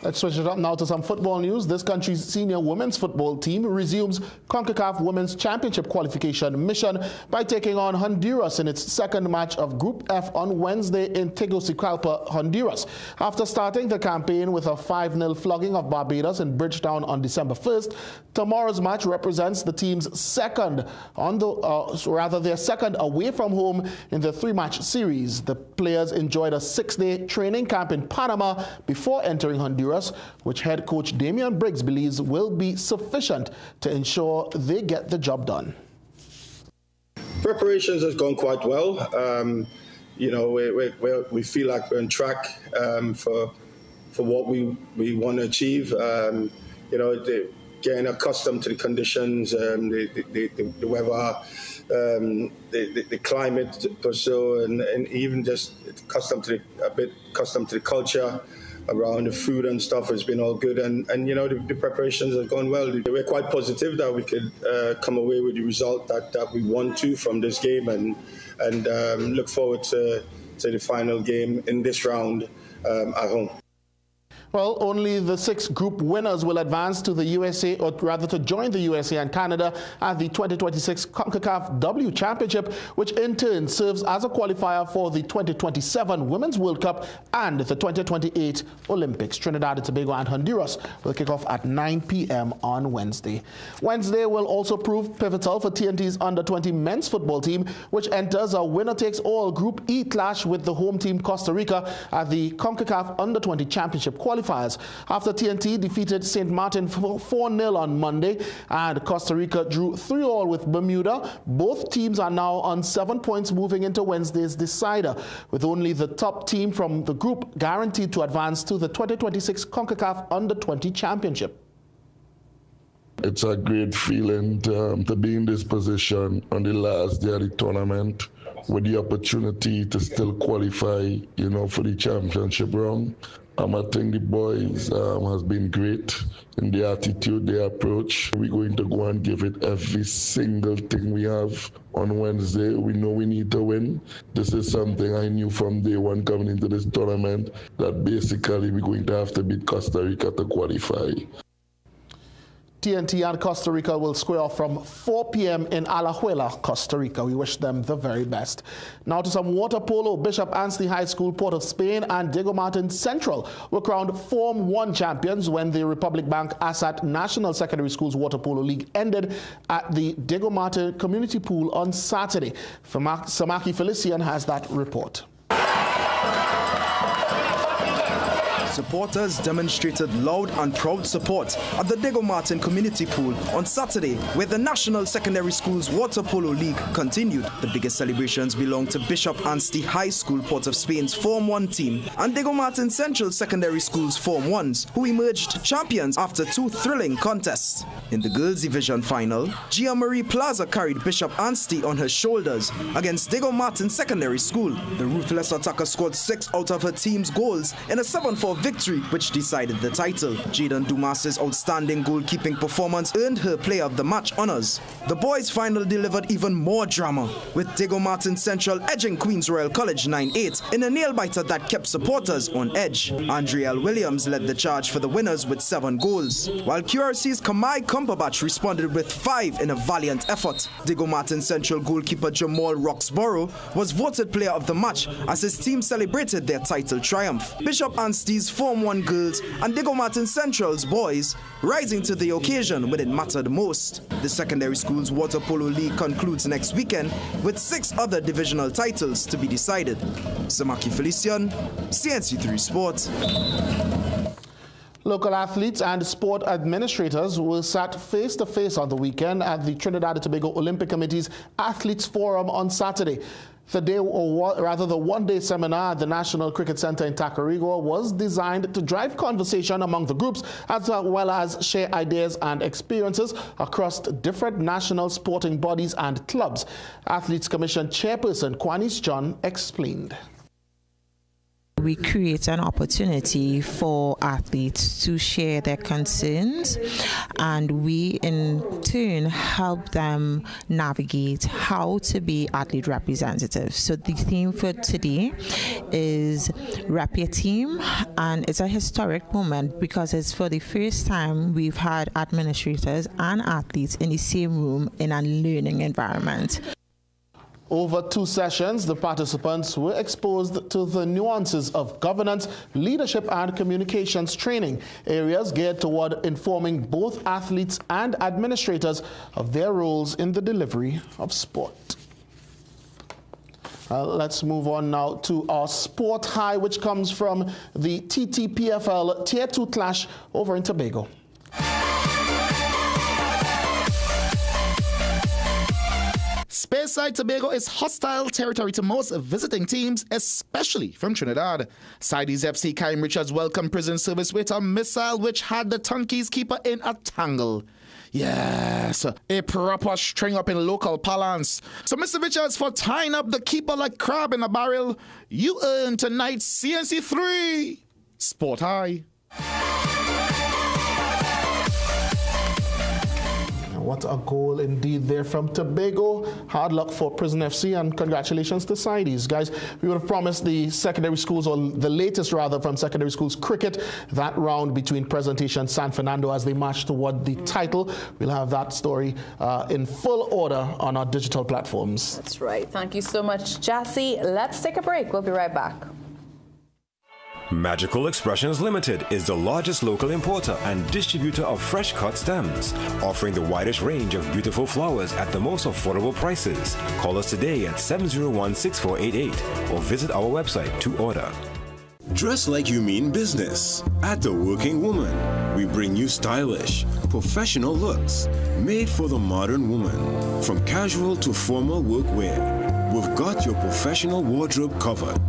Let's switch it up now to some football news. This country's senior women's football team resumes CONCACAF Women's Championship qualification mission by taking on Honduras in its second match of Group F on Wednesday in Tegucigalpa, Honduras. After starting the campaign with a 5-0 flogging of Barbados in Bridgetown on December 1st, tomorrow's match represents the team's second their second away from home in the 3-match series. The players enjoyed a 6-day training camp in Panama before entering Honduras, which head coach Damian Briggs believes will be sufficient to ensure they get the job done.
Preparations has gone quite well. We feel like we're on track for what we want to achieve. Getting accustomed to the conditions, the weather, the climate per se, and even just accustomed to the culture around the food and stuff has been all good, and the preparations have gone well. We're quite positive that we could come away with the result that we want to from this game, and look forward to the final game in this round at home.
Well, only the 6 group winners will advance to the USA, or rather to join the USA and Canada at the 2026 CONCACAF W Championship, which in turn serves as a qualifier for the 2027 Women's World Cup and the 2028 Olympics. Trinidad and Tobago and Honduras will kick off at 9 p.m. on Wednesday. Wednesday will also prove pivotal for TNT's under-20 men's football team, which enters a winner-takes-all Group E clash with the home team Costa Rica at the CONCACAF Under-20 Championship qualifiers. After TNT defeated St. Martin 4-0 on Monday and Costa Rica drew 3-3 with Bermuda, both teams are now on 7 points moving into Wednesday's decider, with only the top team from the group guaranteed to advance to the 2026 CONCACAF Under-20 Championship.
It's a great feeling to be in this position on the last day of the tournament with the opportunity to still qualify, for the championship round. I think the boys has been great in their attitude, their approach. We're going to go and give it every single thing we have on Wednesday. We know we need to win. This is something I knew from day one coming into this tournament, that basically we're going to have to beat Costa Rica to qualify.
TNT and Costa Rica will square off from 4 p.m. in Alajuela, Costa Rica. We wish them the very best. Now to some water polo. Bishop Anstey High School, Port of Spain, and Diego Martin Central were crowned Form 1 champions when the Republic Bank Asat National Secondary Schools Water Polo League ended at the Diego Martin Community Pool on Saturday. Samaki Felician has that report.
Supporters demonstrated loud and proud support at the Diego Martin Community Pool on Saturday, where the National Secondary Schools Water Polo League continued. The biggest celebrations belong to Bishop Anstey High School, Port of Spain's Form 1 team, and Diego Martin Central Secondary School's Form 1s, who emerged champions after 2 thrilling contests. In the girls' division final, Gia Marie Plaza carried Bishop Anstey on her shoulders against Diego Martin Secondary School. The ruthless attacker scored 6 out of her team's goals in a 7-4 victory, which decided the title. Jaden Dumas's outstanding goalkeeping performance earned her Player of the Match honors. The boys' final delivered even more drama, with Diego Martin Central edging Queen's Royal College 9-8 in a nail-biter that kept supporters on edge. Andrea Williams led the charge for the winners with 7 goals, while QRC's Kamai Kumpabach responded with 5 in a valiant effort. Diego Martin Central goalkeeper Jamal Roxborough was voted Player of the Match as his team celebrated their title triumph. Bishop Anstey's Form 1 girls and Diego Martin Central's boys rising to the occasion when it mattered most. The Secondary Schools Water Polo League concludes next weekend with 6 other divisional titles to be decided. Samaki Felician, CNC3 Sport.
Local athletes and sport administrators were sat face-to-face on the weekend at the Trinidad and Tobago Olympic Committee's Athletes Forum on Saturday. The one-day seminar at the National Cricket Center in Tacarigua was designed to drive conversation among the groups as well as share ideas and experiences across different national sporting bodies and clubs. Athletes Commission Chairperson Kwanis John explained.
We create an opportunity for athletes to share their concerns, and we in turn help them navigate how to be athlete representatives. So the theme for today is Rep Your Team, and it's a historic moment because it's for the first time we've had administrators and athletes in the same room in a learning environment.
Over 2 sessions, the participants were exposed to the nuances of governance, leadership, and communications training, areas geared toward informing both athletes and administrators of their roles in the delivery of sport. Let's move on now to our sport high, which comes from the TTPFL Tier 2 clash over in Tobago.
Speyside Tobago is hostile territory to most visiting teams, especially from Trinidad. Sidees FC Kyle Richards welcomed prison service with a missile which had the Tunkeys keeper in a tangle. Yes, a proper string up in local parlance. So Mr. Richards, for tying up the keeper like crab in a barrel, you earn tonight's CNC3 Sport High.
What a goal indeed there from Tobago. Hard luck for Prison FC and congratulations to Sidees. Guys, we would have promised the secondary schools, or the latest rather, from secondary schools cricket, that round between Presentation and San Fernando as they march toward the title. We'll have that story in full order on our digital platforms.
That's right. Thank you so much, Jassy. Let's take a break. We'll be right back.
Magical Expressions Limited is the largest local importer and distributor of fresh cut stems, offering the widest range of beautiful flowers at the most affordable prices. Call us today at 701-6488 or visit our website to order. Dress like you mean business. At The Working Woman, we bring you stylish, professional looks made for the modern woman. From casual to formal workwear, we've got your professional wardrobe covered.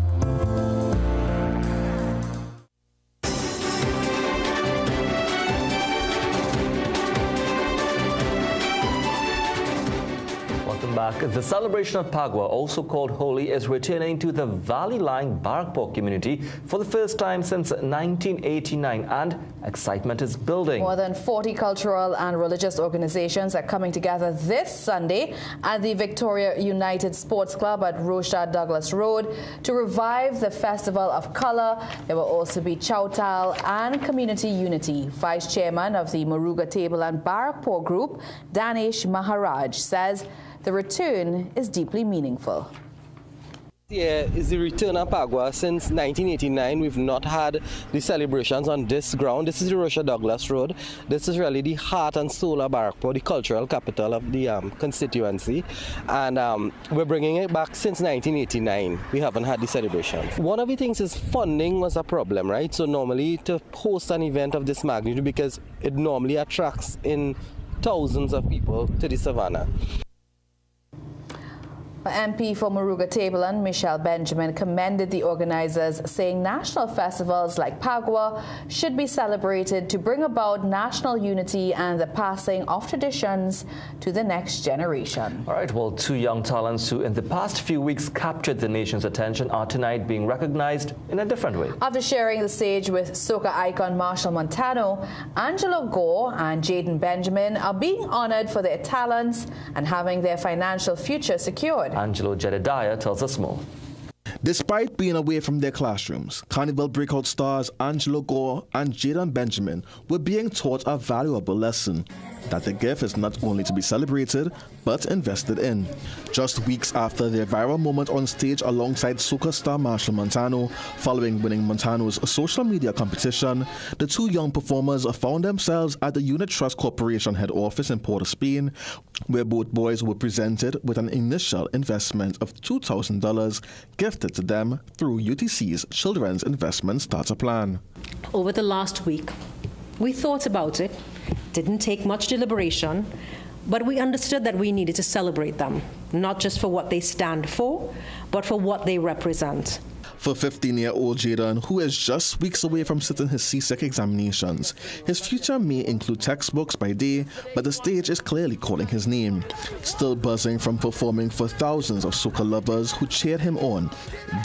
The celebration of Pagua, also called Holi, is returning to the valley-lying Barrackpore community for the first time since 1989, and excitement is building.
More than 40 cultural and religious organizations are coming together this Sunday at the Victoria United Sports Club at Rochard Douglas Road to revive the Festival of Color. There will also be Chowtal and community unity. Vice Chairman of the Moruga Table and Barrackpore Group, Danish Maharaj, says the return is deeply meaningful.
Yeah, is the return of Pagua. Since 1989, we've not had the celebrations on this ground. This is the Rochard Douglas Road. This is really the heart and soul of Barrackpore, the cultural capital of the constituency. And we're bringing it back since 1989. We haven't had the celebration. One of the things is funding was a problem, right? So normally to host an event of this magnitude, because it normally attracts in thousands of people to the savannah.
MP for Moruga Tableland, Michelle Benjamin, commended the organizers, saying national festivals like Pagua should be celebrated to bring about national unity and the passing of traditions to the next generation.
All right, well, two young talents who in the past few weeks captured the nation's attention are tonight being recognized in a different way.
After sharing the stage with soca icon Marshall Montano, Angelo Gore and Jaden Benjamin are being honored for their talents and having their financial future secured.
Angelo Jedediah tells us more.
Despite being away from their classrooms, Carnival breakout stars Angelo Gore and Jaden Benjamin were being taught a valuable lesson: that the gift is not only to be celebrated, but invested in. Just weeks after their viral moment on stage alongside soca star Marshall Montano, following winning Montano's social media competition, the two young performers found themselves at the Unit Trust Corporation head office in Port of Spain, where both boys were presented with an initial investment of $2,000 gifted to them through UTC's Children's Investment Starter Plan.
Over the last week, we thought about it. Didn't take much deliberation, but we understood that we needed to celebrate them, not just for what they stand for, but for what they represent.
For 15-year-old Jaden, who is just weeks away from sitting his CSEC examinations, his future may include textbooks by day, but the stage is clearly calling his name. Still buzzing from performing for thousands of soca lovers who cheered him on,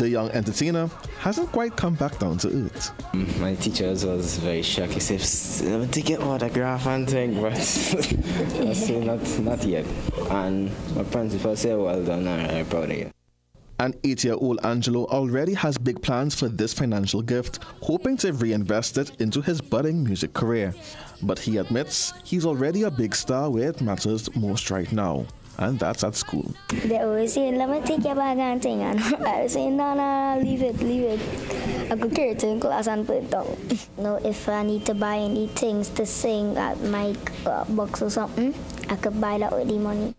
the young entertainer hasn't quite come back down to earth.
My teachers was very shocked. He said, take your autograph and thing, but I said, not yet. And my principal said, well done, I'm proud of you.
And 8-year-old Angelo already has big plans for this financial gift, hoping to reinvest it into his budding music career. But he admits he's already a big star where it matters most right now, and that's at school.
They always say, let me take your bag and thing, and I was saying, no, leave it. I could carry it in class and put it down. No, if I need to buy any things to sing at my box or something, I could buy that with the money.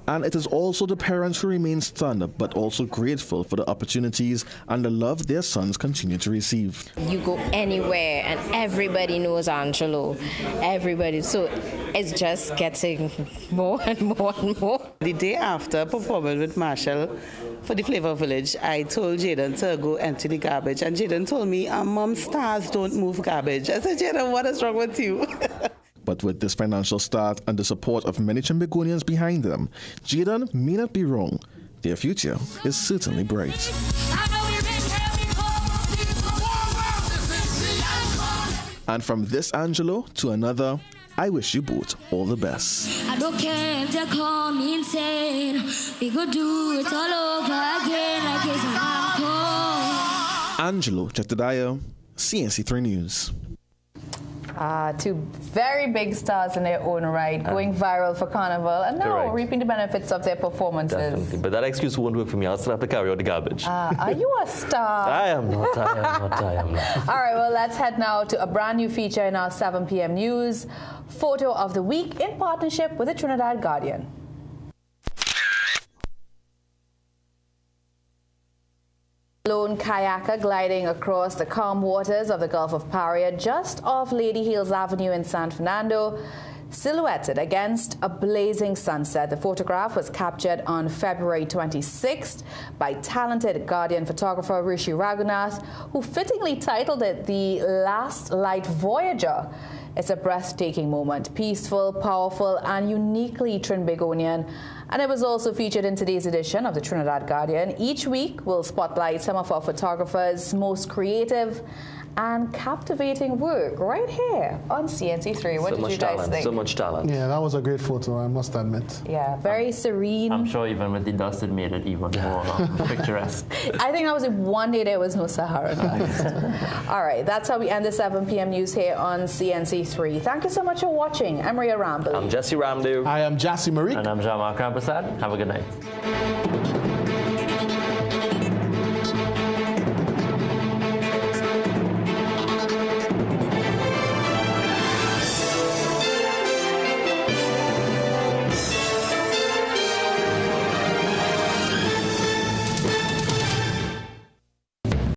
And it is also the parents who remain stunned, but also grateful for the opportunities and the love their sons continue to receive.
You go anywhere and everybody knows Angelo. Everybody. So it's just getting more and more and more.
The day after performing with Marshall for the Flavor Village, I told Jaden to go empty the garbage. And Jaden told me, Mom, stars don't move garbage. I said, Jaden, what is wrong with you?
But with this financial start and the support of many Chimbegonians behind them, Jaden may not be wrong. Their future is certainly bright. And from this Angelo to another, I wish you both all the best.
I don't care if they call me insane. We go do it all over again like it's an encore.
Angelo Jedediah, CNC3 News.
Two very big stars in their own right, going viral for Carnival, and now reaping the benefits of their performances.
Definitely, but that excuse won't work for me. I'll still have to carry out the garbage.
Are you a star?
I am not.
All right, well, let's head now to a brand new feature in our 7 p.m. news. Photo of the week in partnership with the Trinidad Guardian. Lone kayaker gliding across the calm waters of the Gulf of Paria just off Lady Hills Avenue in San Fernando, silhouetted against a blazing sunset. The photograph was captured on February 26th by talented Guardian photographer Rishi Raghunath, who fittingly titled it The Last Light Voyager. It's a breathtaking moment, peaceful, powerful, and uniquely Trinbagonian, And it was also featured in today's edition of the Trinidad Guardian. Each week, we'll spotlight some of our photographers' most creative and captivating work right here on CNC3. What did you guys think?
So much talent.
Yeah, that was a great photo, I must admit.
Yeah, very serene.
I'm sure even with the dust, it made it even more picturesque.
I think that was one day there was no Sahara dust. All right, that's how we end the 7 p.m. news here on CNC3. Thank you so much for watching. I'm Maria Ramble.
I'm Jesse Ramdu.
I am Jassy Marie.
And I'm Jamal Krampasad. Have a good night.